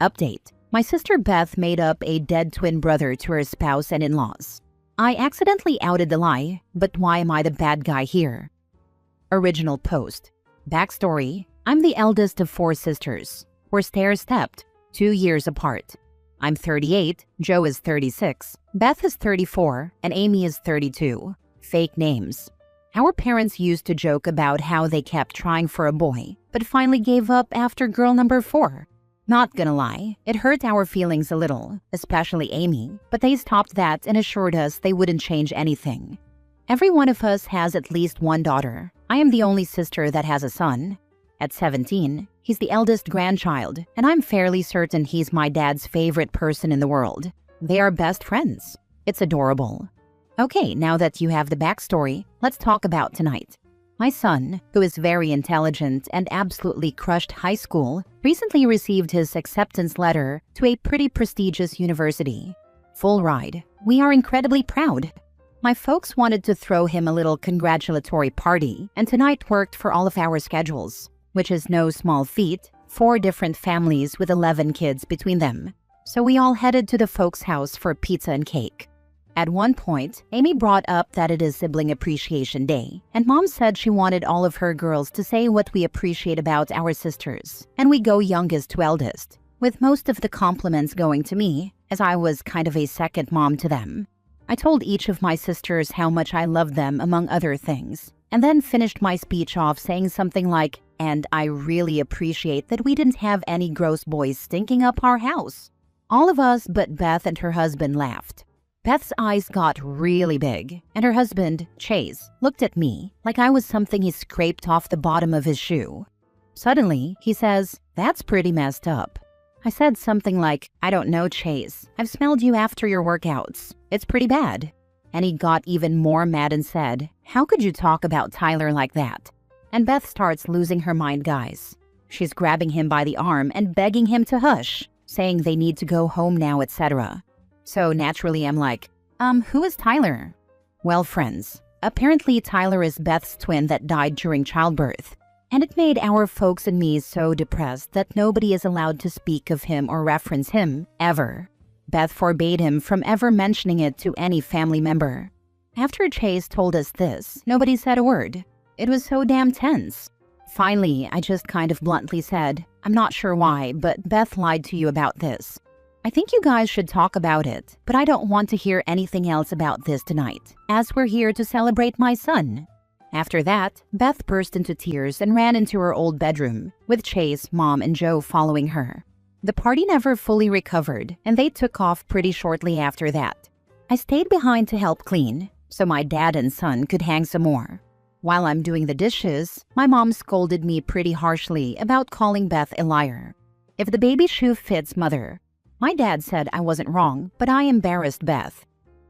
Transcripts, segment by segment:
Update. My sister Beth made up a dead twin brother to her spouse and in-laws. I accidentally outed the lie, but why am I the bad guy here? Original post. Backstory. I'm the eldest of 4 sisters. We're stair-stepped, 2 years apart. I'm 38, Joe is 36, Beth is 34, and Amy is 32. Fake names. Our parents used to joke about how they kept trying for a boy, but finally gave up after girl number 4. Not gonna lie, it hurt our feelings a little, especially Amy, but they stopped that and assured us they wouldn't change anything. Every one of us has at least one daughter. I am the only sister that has a son. At 17, he's the eldest grandchild, and I'm fairly certain he's my dad's favorite person in the world. They are best friends. It's adorable. Okay, now that you have the backstory, let's talk about tonight. My son, who is very intelligent and absolutely crushed high school, recently received his acceptance letter to a pretty prestigious university. Full ride. We are incredibly proud. My folks wanted to throw him a little congratulatory party, and tonight worked for all of our schedules, which is no small feat, 4 different families with 11 kids between them. So we all headed to the folks' house for pizza and cake. At one point, Amy brought up that it is Sibling Appreciation Day, and Mom said she wanted all of her girls to say what we appreciate about our sisters, and we go youngest to eldest, with most of the compliments going to me, as I was kind of a second mom to them. I told each of my sisters how much I loved them, among other things, and then finished my speech off saying something like, "And I really appreciate that we didn't have any gross boys stinking up our house." All of us but Beth and her husband laughed. Beth's eyes got really big, and her husband, Chase, looked at me like I was something he scraped off the bottom of his shoe. Suddenly, he says, "That's pretty messed up." I said something like, "I don't know, Chase. I've smelled you after your workouts. It's pretty bad." And he got even more mad and said, "How could you talk about Tyler like that?" And Beth starts losing her mind, guys. She's grabbing him by the arm and begging him to hush, saying they need to go home now, etc. So naturally, I'm like, who is Tyler? Well, friends, apparently Tyler is Beth's twin that died during childbirth. And it made our folks and me so depressed that nobody is allowed to speak of him or reference him, ever. Beth forbade him from ever mentioning it to any family member. After Chase told us this, nobody said a word. It was so damn tense. Finally, I just kind of bluntly said, "I'm not sure why, but Beth lied to you about this. I think you guys should talk about it, but I don't want to hear anything else about this tonight, as we're here to celebrate my son." After that, Beth burst into tears and ran into her old bedroom, with Chase, Mom, and Joe following her. The party never fully recovered, and they took off pretty shortly after that. I stayed behind to help clean, so my dad and son could hang some more. While I'm doing the dishes, my mom scolded me pretty harshly about calling Beth a liar. If the baby shoe fits, mother. My dad said I wasn't wrong, but I embarrassed Beth.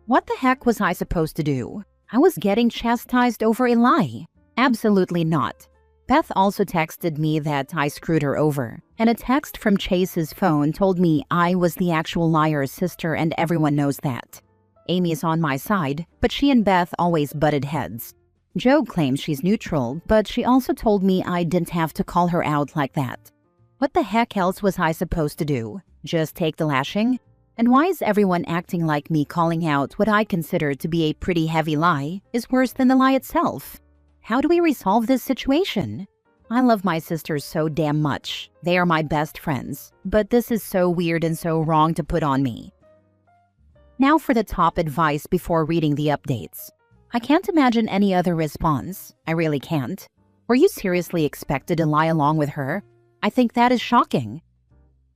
What the heck was I supposed to do? I was getting chastised over a lie. Absolutely not. Beth also texted me that I screwed her over, and a text from Chase's phone told me I was the actual liar's sister, and everyone knows that. Amy's on my side, but she and Beth always butted heads. Joe claims she's neutral, but she also told me I didn't have to call her out like that. What the heck else was I supposed to do? Just take the lashing? And why is everyone acting like me calling out what I consider to be a pretty heavy lie is worse than the lie itself? How do we resolve this situation? I love my sisters so damn much. They are my best friends. But this is so weird and so wrong to put on me. Now for the top advice before reading the updates. I can't imagine any other response. I really can't. Were you seriously expected to lie along with her? I think that is shocking.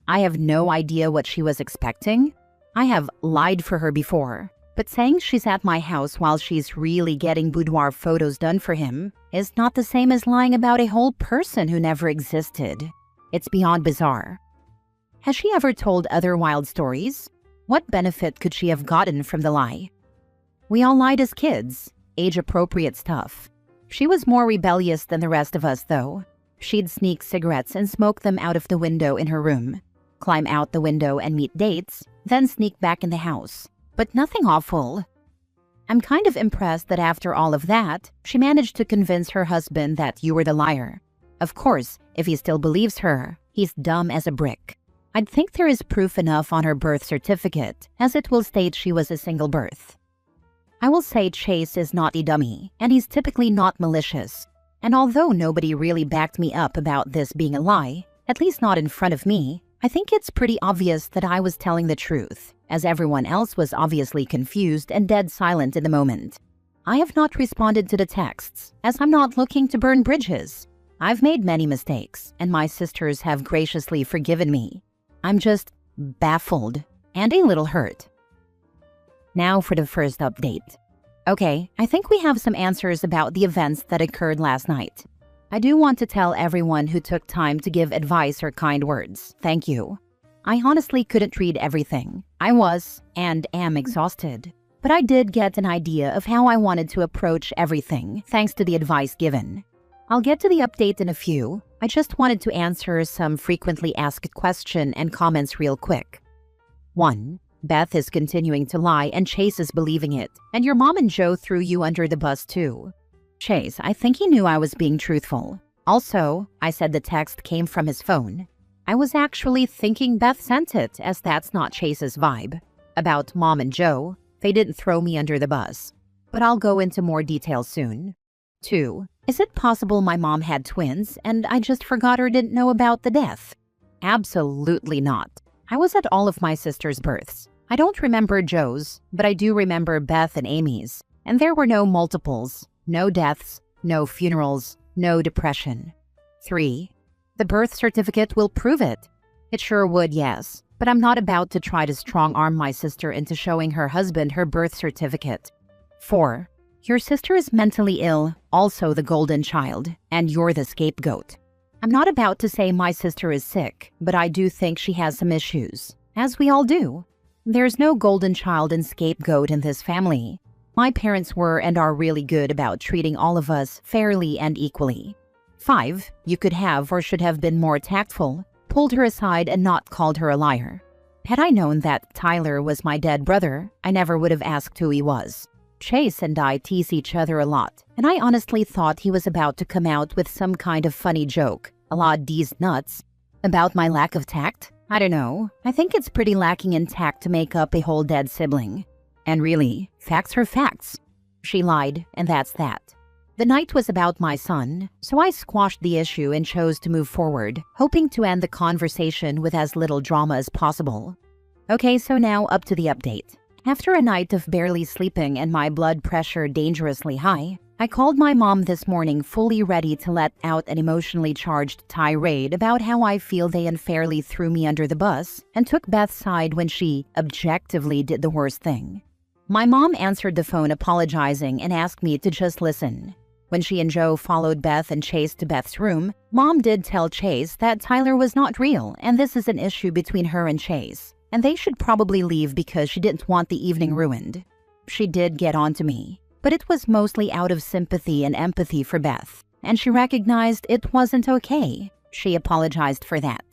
I have no idea what she was expecting. I have lied for her before, but saying she's at my house while she's really getting boudoir photos done for him is not the same as lying about a whole person who never existed. It's beyond bizarre. Has she ever told other wild stories? What benefit could she have gotten from the lie? We all lied as kids, age-appropriate stuff. She was more rebellious than the rest of us, though. She'd sneak cigarettes and smoke them out of the window in her room, climb out the window and meet dates, then sneak back in the house. But nothing awful. I'm kind of impressed that after all of that, she managed to convince her husband that you were the liar. Of course, if he still believes her, he's dumb as a brick. I'd think there is proof enough on her birth certificate, as it will state she was a single birth. I will say Chase is not a dummy, and he's typically not malicious. And although nobody really backed me up about this being a lie, at least not in front of me, I think it's pretty obvious that I was telling the truth, as everyone else was obviously confused and dead silent in the moment. I have not responded to the texts, as I'm not looking to burn bridges. I've made many mistakes, and my sisters have graciously forgiven me. I'm just baffled and a little hurt. Now for the first update. Okay, I think we have some answers about the events that occurred last night. I do want to tell everyone who took time to give advice or kind words, thank you. I honestly couldn't read everything. I was, and am exhausted. But I did get an idea of how I wanted to approach everything, thanks to the advice given. I'll get to the update in a few. I just wanted to answer some frequently asked questions and comments real quick. 1. Beth is continuing to lie and Chase is believing it, and your mom and Joe threw you under the bus too. Chase, I think he knew I was being truthful. Also, I said the text came from his phone. I was actually thinking Beth sent it, as that's not Chase's vibe. About Mom and Joe, they didn't throw me under the bus. But I'll go into more detail soon. 2. Is it possible my mom had twins and I just forgot or didn't know about the death? Absolutely not. I was at all of my sisters' births. I don't remember Joe's, but I do remember Beth and Amy's. And there were no multiples, no deaths, no funerals, no depression. 3. The birth certificate will prove it. It sure would, yes. But I'm not about to try to strong-arm my sister into showing her husband her birth certificate. 4. Your sister is mentally ill, also the golden child, and you're the scapegoat. I'm not about to say my sister is sick, but I do think she has some issues, as we all do. There's no golden child and scapegoat in this family. My parents were and are really good about treating all of us fairly and equally. 5. You could have or should have been more tactful, pulled her aside and not called her a liar. Had I known that Tyler was my dead brother, I never would have asked who he was. Chase and I tease each other a lot, and I honestly thought he was about to come out with some kind of funny joke, a la D's nuts. About my lack of tact? I don't know. I think it's pretty lacking in tact to make up a whole dead sibling. And really, facts are facts. She lied, and that's that. The night was about my son, so I squashed the issue and chose to move forward, hoping to end the conversation with as little drama as possible. Okay, so now up to the update. After a night of barely sleeping and my blood pressure dangerously high, I called my mom this morning fully ready to let out an emotionally charged tirade about how I feel they unfairly threw me under the bus and took Beth's side when she objectively did the worst thing. My mom answered the phone apologizing and asked me to just listen. When she and Joe followed Beth and Chase to Beth's room, Mom did tell Chase that Tyler was not real and this is an issue between her and Chase, and they should probably leave because she didn't want the evening ruined. She did get on to me, but it was mostly out of sympathy and empathy for Beth, and she recognized it wasn't okay. She apologized for that.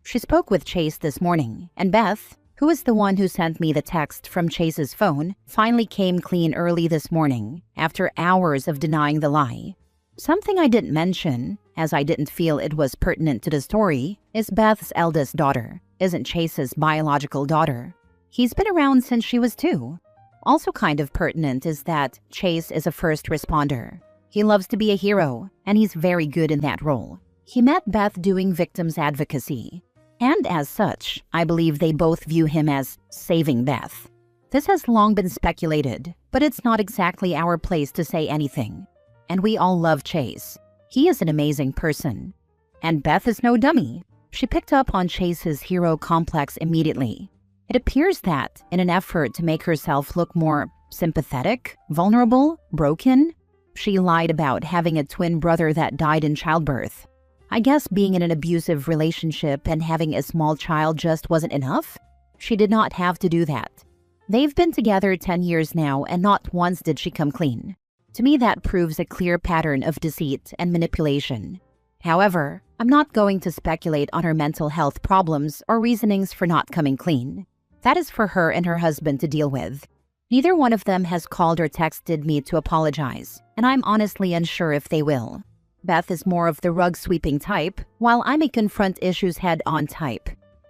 She spoke with Chase this morning, and Beth, who is the one who sent me the text from Chase's phone, finally came clean early this morning, after hours of denying the lie. Something I didn't mention, as I didn't feel it was pertinent to the story, is Beth's eldest daughter, isn't Chase's biological daughter. He's been around since she was 2. Also kind of pertinent is that Chase is a first responder. He loves to be a hero, and he's very good in that role. He met Beth doing victims advocacy. And as such, I believe they both view him as saving Beth. This has long been speculated, but it's not exactly our place to say anything. And we all love Chase. He is an amazing person. And Beth is no dummy. She picked up on Chase's hero complex immediately. It appears that, in an effort to make herself look more sympathetic, vulnerable, broken, she lied about having a twin brother that died in childbirth. I guess being in an abusive relationship and having a small child just wasn't enough? She did not have to do that. They've been together 10 years now and not once did she come clean. To me, that proves a clear pattern of deceit and manipulation. However, I'm not going to speculate on her mental health problems or reasonings for not coming clean. That is for her and her husband to deal with. Neither one of them has called or texted me to apologize, and I'm honestly unsure if they will. Beth is more of the rug-sweeping type, while I'm a confront issues head-on type.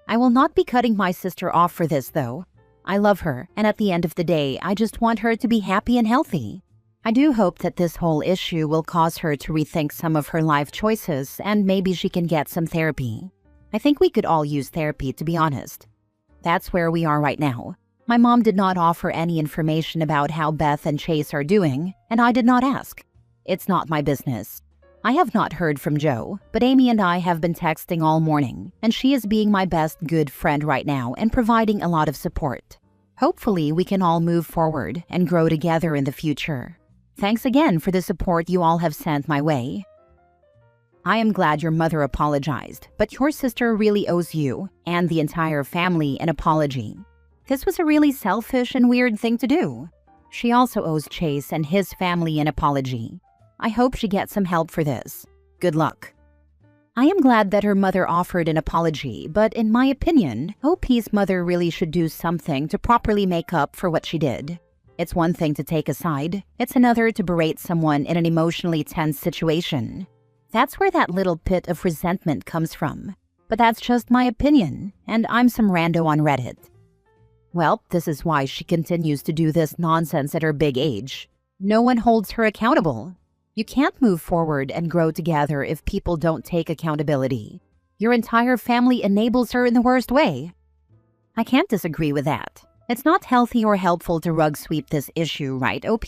I will not be cutting my sister off for this, though. I love her, and at the end of the day, I just want her to be happy and healthy. I do hope that this whole issue will cause her to rethink some of her life choices, and maybe she can get some therapy. I think we could all use therapy, to be honest. That's where we are right now. My mom did not offer any information about how Beth and Chase are doing, and I did not ask. It's not my business. I have not heard from Joe, but Amy and I have been texting all morning, and she is being my best good friend right now and providing a lot of support. Hopefully, we can all move forward and grow together in the future. Thanks again for the support you all have sent my way. I am glad your mother apologized, but your sister really owes you and the entire family an apology. This was a really selfish and weird thing to do. She also owes Chase and his family an apology. I hope she gets some help for this. Good luck. I am glad that her mother offered an apology, but in my opinion, OP's mother really should do something to properly make up for what she did. It's one thing to take a side, it's another to berate someone in an emotionally tense situation. That's where that little pit of resentment comes from. But that's just my opinion, and I'm some rando on Reddit. Well, this is why she continues to do this nonsense at her big age. No one holds her accountable. You can't move forward and grow together if people don't take accountability. Your entire family enables her in the worst way. I can't disagree with that. It's not healthy or helpful to rug sweep this issue, right, OP?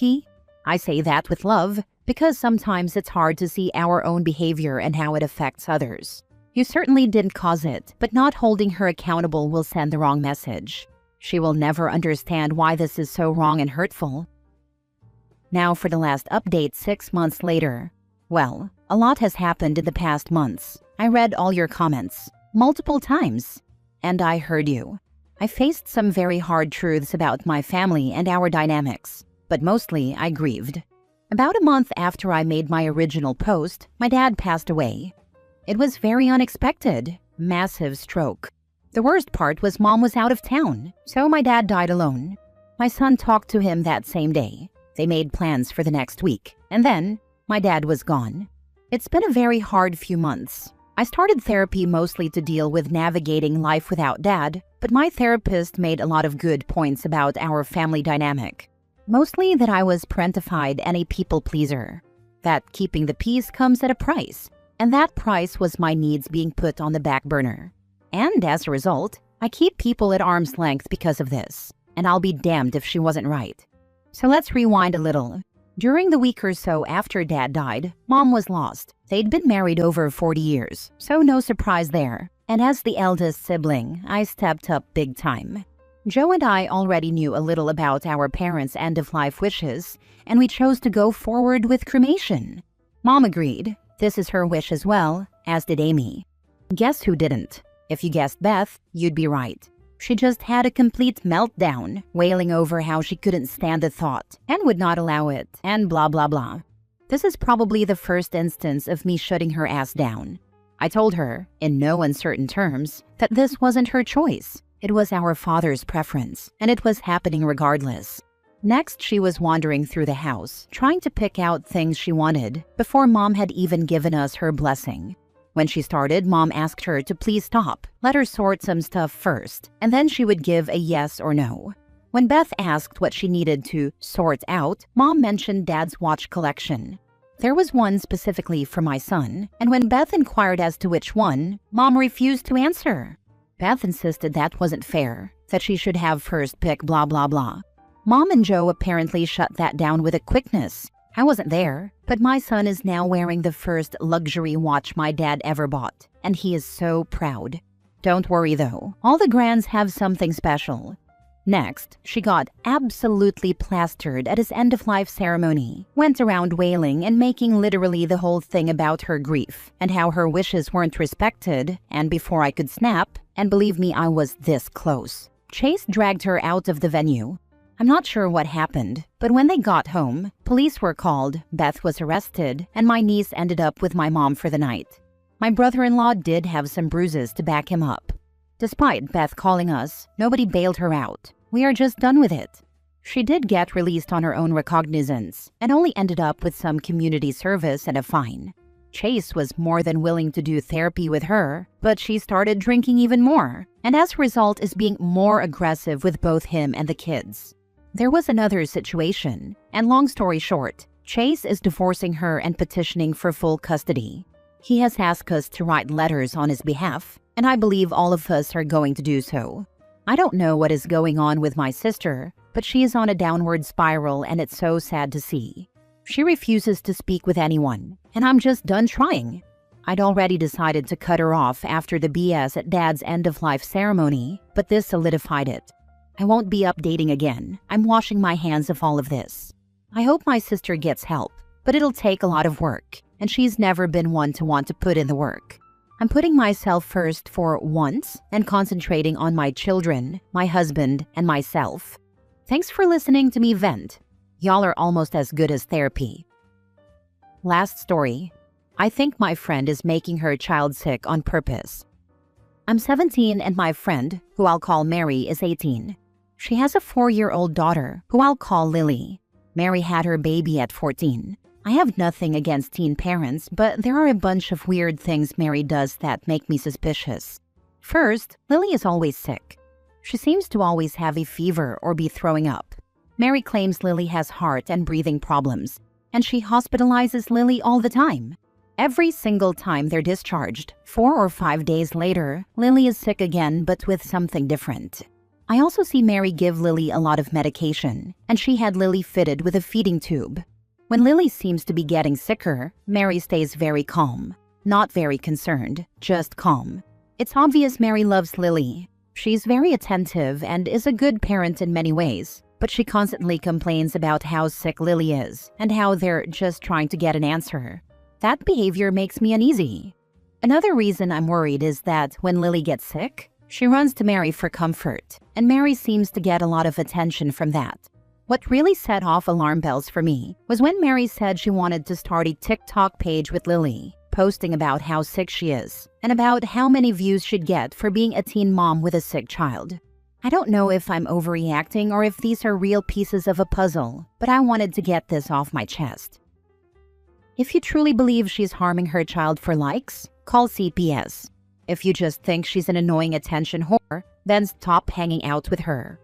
I say that with love, because sometimes it's hard to see our own behavior and how it affects others. You certainly didn't cause it, but not holding her accountable will send the wrong message. She will never understand why this is so wrong and hurtful. Now for the last update 6 months later. Well, a lot has happened in the past months. I read all your comments, multiple times, and I heard you. I faced some very hard truths about my family and our dynamics, but mostly I grieved. About a month after I made my original post, my dad passed away. It was very unexpected, massive stroke. The worst part was Mom was out of town, so my dad died alone. My son talked to him that same day. They made plans for the next week, and then my dad was gone. It's been a very hard few months. I started therapy mostly to deal with navigating life without Dad, but my therapist made a lot of good points about our family dynamic. Mostly that I was parentified and a people pleaser. That keeping the peace comes at a price, and that price was my needs being put on the back burner. And as a result, I keep people at arm's length because of this, and I'll be damned if she wasn't right. So let's rewind a little. During the week or so after Dad died, Mom was lost. They'd been married over 40 years, so no surprise there. And as the eldest sibling, I stepped up big time. Joe and I already knew a little about our parents' end-of-life wishes, and we chose to go forward with cremation. Mom agreed. This is her wish as well, as did Amy. Guess who didn't? If you guessed Beth, you'd be right. She just had a complete meltdown, wailing over how she couldn't stand the thought and would not allow it, and blah blah blah. This is probably the first instance of me shutting her ass down. I told her, in no uncertain terms, that this wasn't her choice. It was our father's preference, and it was happening regardless. Next, she was wandering through the house, trying to pick out things she wanted, before Mom had even given us her blessing. When she started, Mom asked her to please stop, let her sort some stuff first, and then she would give a yes or no. When Beth asked what she needed to sort out, Mom mentioned Dad's watch collection. There was one specifically for my son, and when Beth inquired as to which one, Mom refused to answer. Beth insisted that wasn't fair, that she should have first pick blah blah blah. Mom and Joe apparently shut that down with a quickness. I wasn't there, but my son is now wearing the first luxury watch my dad ever bought, and he is so proud. Don't worry though, all the grands have something special. Next, she got absolutely plastered at his end-of-life ceremony, went around wailing and making literally the whole thing about her grief and how her wishes weren't respected, and before I could snap, and believe me, I was this close, Chase dragged her out of the venue. I'm not sure what happened, but when they got home, police were called, Beth was arrested, and my niece ended up with my mom for the night. My brother-in-law did have some bruises to back him up. Despite Beth calling us, nobody bailed her out. We are just done with it. She did get released on her own recognizance, and only ended up with some community service and a fine. Chase was more than willing to do therapy with her, but she started drinking even more, and as a result is being more aggressive with both him and the kids. There was another situation, and long story short, Chase is divorcing her and petitioning for full custody. He has asked us to write letters on his behalf, and I believe all of us are going to do so. I don't know what is going on with my sister, but she is on a downward spiral and it's so sad to see. She refuses to speak with anyone, and I'm just done trying. I'd already decided to cut her off after the BS at Dad's end-of-life ceremony, but this solidified it. I won't be updating again. I'm washing my hands of all of this. I hope my sister gets help, but it'll take a lot of work, and she's never been one to want to put in the work. I'm putting myself first for once and concentrating on my children, my husband, and myself. Thanks for listening to me vent. Y'all are almost as good as therapy. Last story. I think my friend is making her child sick on purpose. I'm 17 and my friend, who I'll call Mary, is 18. She has a 4-year-old daughter, who I'll call Lily. Mary had her baby at 14. I have nothing against teen parents, but there are a bunch of weird things Mary does that make me suspicious. First, Lily is always sick. She seems to always have a fever or be throwing up. Mary claims Lily has heart and breathing problems, and she hospitalizes Lily all the time. Every single time they're discharged, 4 or 5 days later, Lily is sick again but with something different. I also see Mary give Lily a lot of medication, and she had Lily fitted with a feeding tube. When Lily seems to be getting sicker, Mary stays very calm. Not very concerned, just calm. It's obvious Mary loves Lily. She's very attentive and is a good parent in many ways, but she constantly complains about how sick Lily is and how they're just trying to get an answer. That behavior makes me uneasy. Another reason I'm worried is that when Lily gets sick, she runs to Mary for comfort, and Mary seems to get a lot of attention from that. What really set off alarm bells for me was when Mary said she wanted to start a TikTok page with Lily, posting about how sick she is and about how many views she'd get for being a teen mom with a sick child. I don't know if I'm overreacting or if these are real pieces of a puzzle, but I wanted to get this off my chest. If you truly believe she's harming her child for likes, call CPS. If you just think she's an annoying attention whore, then stop hanging out with her.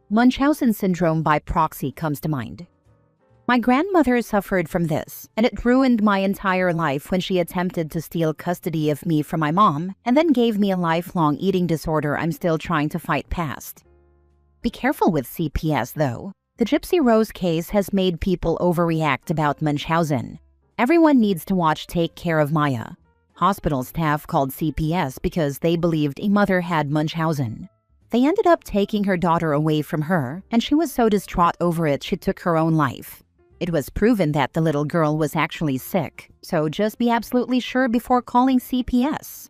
Munchausen syndrome by proxy comes to mind. My grandmother suffered from this, and it ruined my entire life when she attempted to steal custody of me from my mom and then gave me a lifelong eating disorder I'm still trying to fight past. Be careful with CPS, though. The Gypsy Rose case has made people overreact about Munchausen. Everyone needs to watch Take Care of Maya. Hospital staff called CPS because they believed a mother had Munchausen. They ended up taking her daughter away from her, and she was so distraught over it she took her own life. It was proven that the little girl was actually sick, so just be absolutely sure before calling CPS.